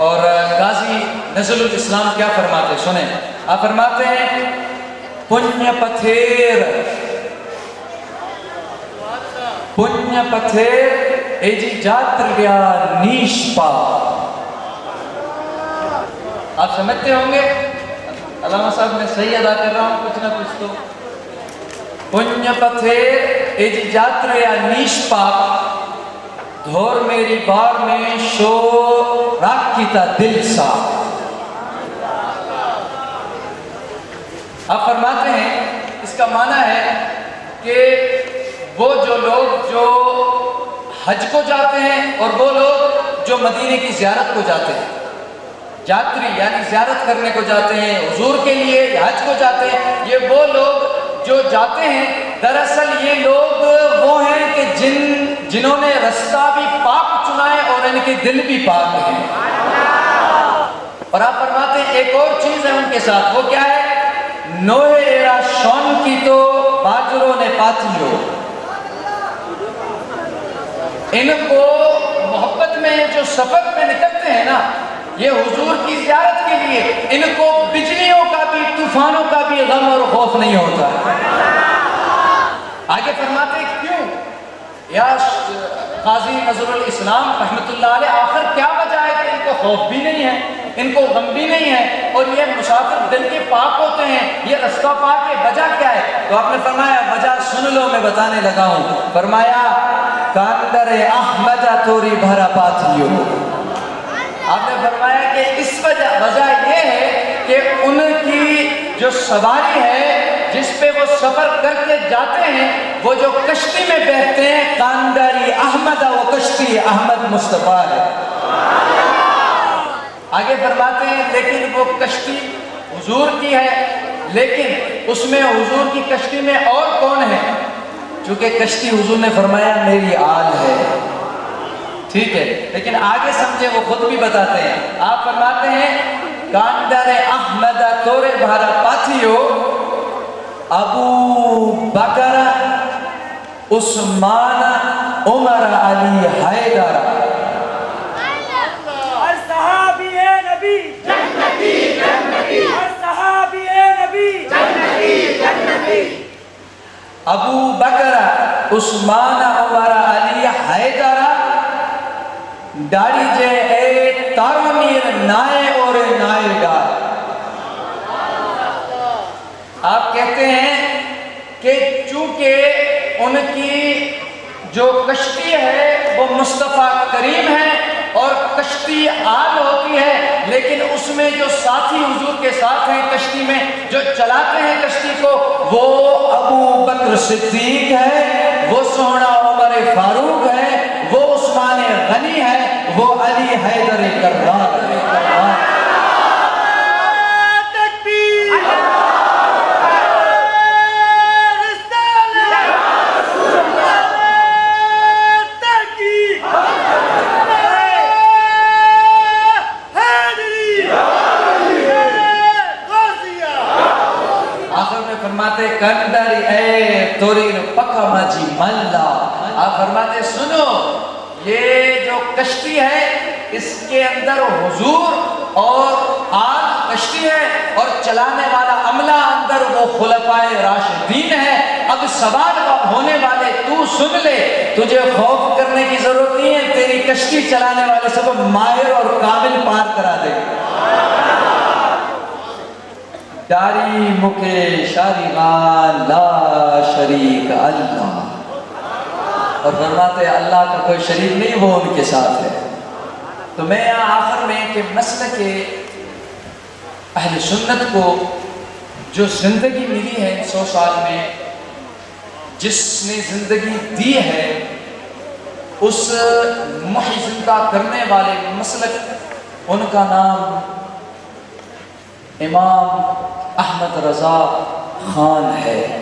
اور غازی نزل الاسلام کیا فرماتے ہیں سنیں. آپ فرماتے ہیں پنیہ پتھیر ایجی جاتریا نیشپا. آپ سمجھتے ہوں گے علامہ صاحب میں صحیح ادا کر رہا ہوں کچھ نہ کچھ تو. پنیہ پتھیر ایجی جاتریا نیشپا دھور میری بار میں شو راکیتا دل سا. آپ فرماتے ہیں اس کا معنی ہے کہ وہ جو لوگ جو حج کو جاتے ہیں اور وہ لوگ جو مدینے کی زیارت کو جاتے ہیں, جاتری یعنی زیارت کرنے کو جاتے ہیں, حضور کے لیے حج کو جاتے ہیں, یہ وہ لوگ جو جاتے ہیں دراصل یہ لوگ وہ ہیں کہ جنہوں نے رستہ بھی پاک چنا ہے اور ان کے دل بھی پاک ہیں. اور آپ فرماتے ہیں ایک اور چیز ہے ان کے ساتھ, وہ کیا ہے؟ نوے ایرا شون کی تو باجروں نے پاتی ہو. ان کو محبت میں جو سفر میں نکلتے ہیں نا یہ حضور کی زیارت کے لیے, ان کو بجلیوں کا بھی طوفانوں کا بھی غم اور خوف نہیں ہوتا. آگے فرماتے ہیں کیوں یا قاضی نظر الاسلام رحمۃ اللہ علیہ, آخر کیا وجہ ہے کہ ان کو خوف بھی نہیں ہے, ان کو غم بھی نہیں ہے, اور یہ مسافر دل کے پاک ہوتے ہیں, یہ رستہ پاک ہے, وجہ کیا ہے؟ تو آپ نے فرمایا وجہ سن لو, میں بتانے لگا ہوں. فرمایا کاندر احمد توری بھرا پاتھیو. آپ نے فرمایا کہ اس وجہ یہ ہے کہ ان کی جو سواری ہے جس پہ وہ سفر کر کے جاتے ہیں وہ جو کشتی میں بیٹھتے ہیں کانداری احمد, وہ کشتی احمد مصطفیٰ ہے. آگے فرماتے ہیں لیکن وہ کشتی حضور کی ہے, لیکن اس میں حضور کی کشتی میں اور کون ہے؟ چونکہ کشتی حضور نے فرمایا میری آل ہے, ٹھیک ہے, لیکن آگے سمجھے وہ خود بھی بتاتے ہیں. آپ فرماتے ہیں کاندر احمد تورے بھارا پاتھیو ابو بکر عثمان عمر علی حیدر. ہر صحابی نبی جنتی جنتی, ہر صحابی نبی جنتی جنتی. ابو بکر عثمان عمر علی حیدر داڑی جے اے تارمیر نائے اور نائے گار. آپ کہتے ہیں کہ چونکہ ان کی جو کشتی ہے وہ مصطفیٰ کریم ہے اور کشتی آل ہوتی ہے, لیکن اس میں جو ساتھی حضور کے ساتھ ہیں کشتی میں جو چلاتے ہیں کشتی کو وہ ابو بکر صدیق ہے, وہ سونا عمر فاروق ہے, وہ عثمان غنی ہے, وہ علی حیدر کرار ہے. فرماتے کندری اے تورین پکا ماجی ملا. آپ فرماتے سنو یہ جو کشتی ہے اس کے اندر حضور اور آل کشتی ہے اور چلانے والا عملہ اندر وہ خلفائے راشدین ہے. اب سوال ہونے والے تو سن لے, تجھے خوف کرنے کی ضرورت نہیں ہے, تیری کشتی چلانے والے سب ماہر اور کامل پار کرا دے. داری مکے شارغان لا شریک اللہ. اور فرماتے ہیں اللہ کا کوئی شریک نہیں, وہ ان کے ساتھ ہے. تو میں یہاں آخر میں کہ مسلک اہل سنت کو جو زندگی ملی ہے 100 سال میں, جس نے زندگی دی ہے, اس محی زندہ کرنے والے مسلک ان کا نام امام احمد رضا خان ہے.